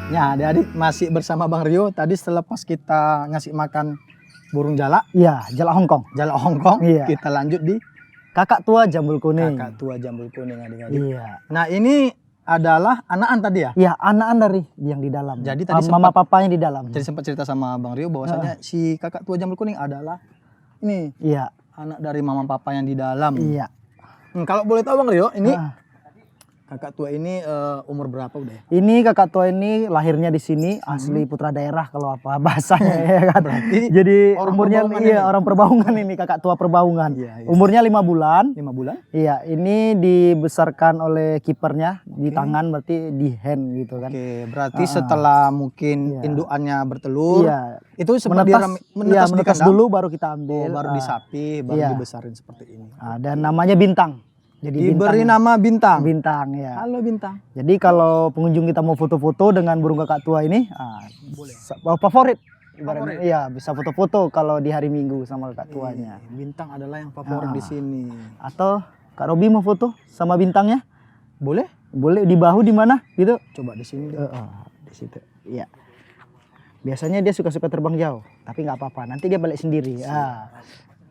Ya, adik-adik masih bersama Bang Rio. Tadi setelah pas kita ngasih makan burung jalak, Iya, jalak Hongkong. jalak Hongkong, Iya. kita lanjut di Kakak tua jambul kuning. kakak tua jambul kuning adik-adik. Iya. Nah, ini adalah anakan tadi ya. Iya, anak-anak dari yang di dalam. Jadi tadi mama papanya di dalam. Jadi sempat cerita sama Bang Rio bahwasanya si kakak tua jambul kuning adalah ini Iya. anak dari mama papa yang di dalam. Iya. Kalau boleh tahu Bang Rio, ini Ah. kakak tua ini umur berapa udah ya? Ini kakak tua ini lahirnya di sini, asli putra daerah kalau apa bahasanya ya kan. Berarti Jadi orang umurnya Perbaungan iya ini? orang Perbaungan ini kakak tua Perbaungan. Iya, iya. Umurnya 5 bulan. 5 bulan? Iya, ini dibesarkan oleh kipernya di tangan, berarti di hand gitu kan. Oke, berarti setelah mungkin Iya. indukannya bertelur, Iya. itu sempat Menetas, menetas di menetas kandang? dulu baru kita ambil. Oh, baru disapi, baru iya. dibesarin seperti ini. Dan namanya Bintang. Jadi Diberi Bintang, nama Bintang. Bintang ya. Halo Bintang. Jadi kalau pengunjung kita mau foto-foto dengan burung kakak tua ini, favorit. Ibaratnya, iya, bisa foto-foto kalau di hari Minggu sama kakak tuanya. Bintang adalah yang favorit di sini. Atau Kak Robi mau foto sama bintangnya? Boleh? Boleh di bahu di mana gitu? Coba di sini deh. Di situ. Iya. Biasanya dia suka-suka terbang jauh, tapi nggak apa-apa. Nanti dia balik sendiri.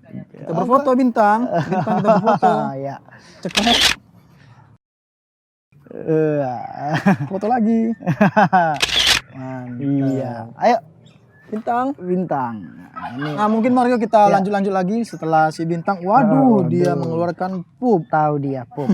Kita berfoto Bintang. Bintang kita berfoto. Ya. Cekrek. Foto lagi. Iya. Ayo Bintang. Bintang. Nah, ini Nah, mungkin Mario kita lanjut-lanjut lagi setelah si Bintang. Waduh, dia mengeluarkan pup. tahu dia pup.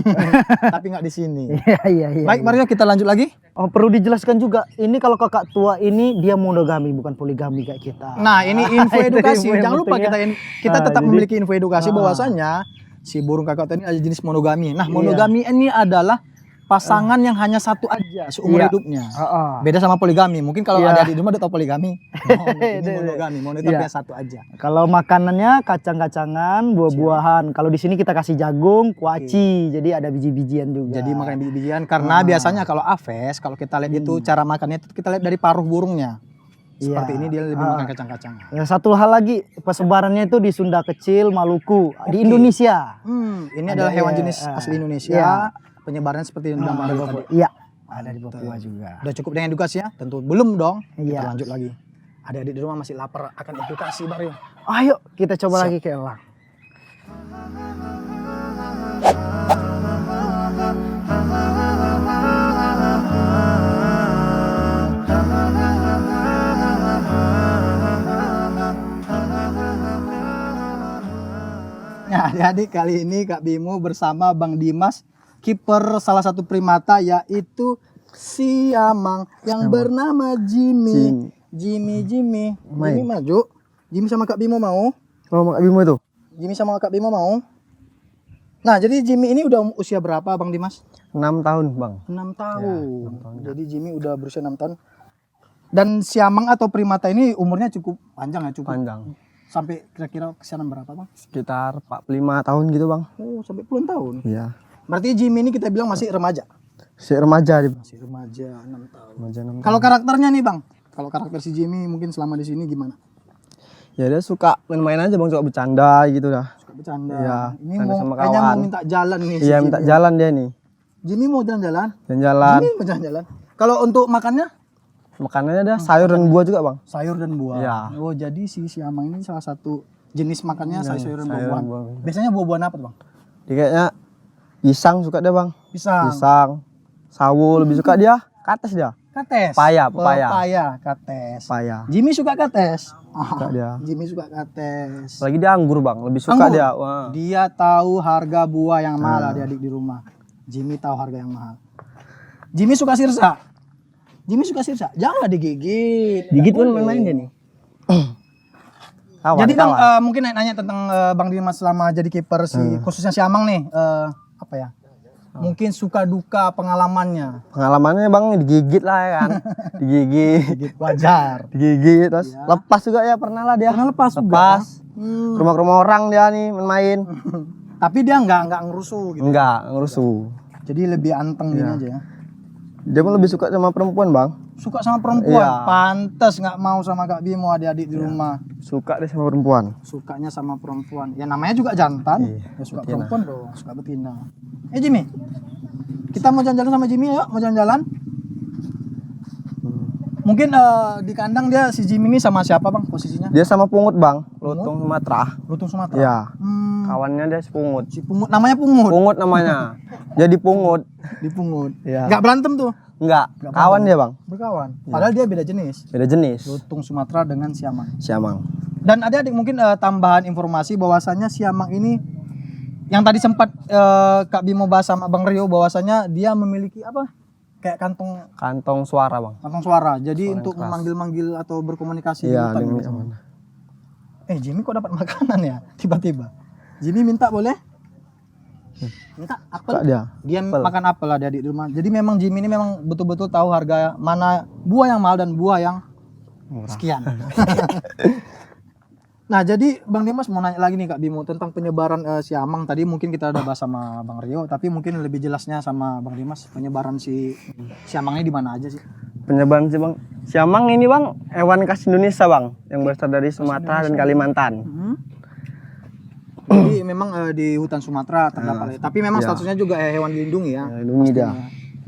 Tapi nggak di sini. Iya. Baik Mario, kita lanjut lagi. Oh, perlu dijelaskan juga, ini kalau kakak tua ini dia monogami, bukan poligami kayak kita. Nah, ini info Itu edukasi. info yang Jangan lupa penting kita tetap jadi- memiliki info edukasi bahwasanya si burung kakak tua ini ada jenis monogami. Nah, monogami ini adalah pasangan yang hanya satu aja seumur Iya. hidupnya. Heeh. Beda sama poligami. Mungkin kalau Iya. ada di rumah udah tahu poligami. Oh, ini monogami, mau tetap Iya. yang satu aja. Kalau makanannya kacang-kacangan, buah-buahan. Kalau di sini kita kasih jagung, kuaci, jadi ada biji-bijian juga. Jadi makan biji-bijian karena biasanya kalau aves, kalau kita lihat itu cara makannya itu kita lihat dari paruh burungnya. Seperti Iya. ini dia lebih makan kacang-kacangan. Yang satu hal lagi, persebarannya itu di Sunda Kecil, Maluku, di Indonesia. Ini adalah hewan jenis asli Indonesia. Iya. Penyebarannya seperti yang Bang Mario tadi. Iya, ada di Papua juga. Udah cukup dengan edukasinya? Tentu belum dong. Kita Iya. lanjut lagi. Adik-adik di rumah masih lapar akan edukasi Mario. Ayo kita coba lagi ke elang. Nah, adik-adik kali ini Kak Bimo bersama Bang Dimas, kiper salah satu primata yaitu siamang yang bernama Jimmy. Jimmy maju. Jimmy sama Kak Bimo mau? Oh, Kak Bimo itu? Jimmy sama Kak Bimo mau? Nah, jadi Jimmy ini udah usia berapa Bang Dimas? 6 tahun, Bang. 6 tahun. Jadi Jimmy udah berusia 6 tahun. Dan siamang atau primata ini umurnya cukup panjang ya, cukup. Panjang. Sampai kira-kira kisaran berapa, Bang? Sekitar 45 tahun gitu, Bang. Oh, sampai puluhan tahun. Iya. Berarti Jimmy ini kita bilang masih remaja. Si remaja di Masih remaja 6 tahun. remaja 6 Kalau karakternya nih, Bang. Kalau karakter si Jimmy mungkin selama di sini gimana? Ya dia suka main-main aja, Bang, suka bercanda gitu dah. Suka bercanda. Iya, Ini bercanda mau sama kayaknya mau kawan. minta jalan nih. si Iya, Jimmy. minta jalan dia nih. Jimmy mau jalan-jalan? Jalan-jalan. Jimmy mau jalan-jalan. Kalau untuk makannya Makanannya ada sayur dan buah juga, Bang. sayur dan buah. Iya. Oh, jadi si siamang ini salah satu jenis makannya sayur dan sayur dan buah-buahan. buah. Biasanya buah-buahan apa tuh, Bang? Dia kayaknya pisang suka dia, Bang. Pisang. Pisang. Sawo lebih suka dia. Kates dia. Kates. Pepaya. Pepaya, kates. Paya. Jimmy suka kates. Suka dia. Jimmy suka kates. Lagi dia anggur, Bang. Lebih suka Anggur? dia. Wah. Dia tahu harga buah yang mahal adik-adik di rumah. Jimmy tahu harga yang mahal. Jimmy suka sirsa. Jimmy suka sirsa. Janganlah digigit. Gigit pun Nggak boleh. main-main dia nih. Kawan, Jadi Bang, kawan. mungkin nanya tentang Bang Dimas selama jadi kiper khususnya Siamang nih, apa ya? Mungkin suka duka pengalamannya. Pengalamannya, Bang, digigit lah ya kan. Digigit. Wajar. Digigit terus lepas juga ya, pernah lah dia. Pernah lepas juga, Lepas. Hmm. Rumah-rumah orang dia nih main-main. Tapi dia nggak ngerusuh gitu. Enggak, ngerusuh. Jadi lebih anteng gini aja ya. Dia pun lebih suka sama perempuan, Bang. Suka sama perempuan. Iya. Pantes nggak mau sama Kak Bimo adik-adik di rumah. Suka dia sama perempuan. Sukanya sama perempuan. Ya namanya juga jantan. Iya, Ya suka betina. perempuan dong, suka betina. Jimmy. Kita mau jalan-jalan sama Jimmy yuk, mau jalan-jalan. Mungkin di kandang dia si Jimmy ini sama siapa bang posisinya? Dia sama pungut bang, lutung Sumatera. Lutung Sumatera. Ya. Hmm, Kawannya dia pungut. si pungut namanya pungut. Pungut namanya. Jadi pungut. Dipungut. Ya. Nggak berantem tuh. Enggak. Kawan dia bang. Berkawan. Padahal dia beda jenis. Beda jenis. Lutung Sumatera dengan siamang. Siamang. Dan adik-adik mungkin tambahan informasi bahwasanya siamang ini yang tadi sempat Kak Bimo bahas sama Bang Rio bahwasanya dia memiliki apa? Kayak Kantong suara bang. kantong suara. Jadi Suara untuk keras. memanggil-manggil atau berkomunikasi di Iya. hutan Dia gitu. Jimmy kok dapat makanan ya tiba-tiba? Jimmy minta boleh? Minta apel. Kak dia. Dia makan apel lah adik di rumah. Jadi memang Jimmy ini memang betul-betul tahu harga mana buah yang mahal dan buah yang Murah. sekian. Nah jadi Bang Dimas mau nanya lagi nih Kak Bimo tentang penyebaran siamang. Tadi mungkin kita udah bahas sama Bang Rio, tapi mungkin lebih jelasnya sama Bang Dimas penyebaran si siamangnya di mana aja sih? Penyebaran sih bang. Siamang ini bang hewan khas Indonesia bang, yang berasal dari Sumatera dan Kalimantan. Jadi memang di hutan Sumatera terdapat, tapi memang iya. statusnya juga hewan dilindungi ya. Lindungi dia.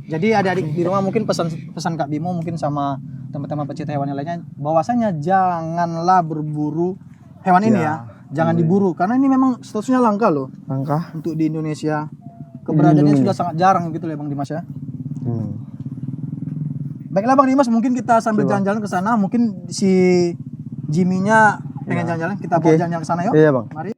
Jadi adik-adik di rumah mungkin pesan Kak Bimo mungkin sama teman-teman pecinta hewan yang lainnya bahwasanya janganlah berburu hewan ini ya. Jangan diburu karena ini memang statusnya langka loh Langkah. untuk di Indonesia. Keberadaannya sudah sangat jarang gitu ya Bang Dimas ya. Baiklah Bang Dimas, mungkin kita sambil jalan-jalan ke sana, mungkin si Jimmy-nya pengen jalan-jalan, kita bawa jalan-jalan ke sana yuk. Iya bang. Mari.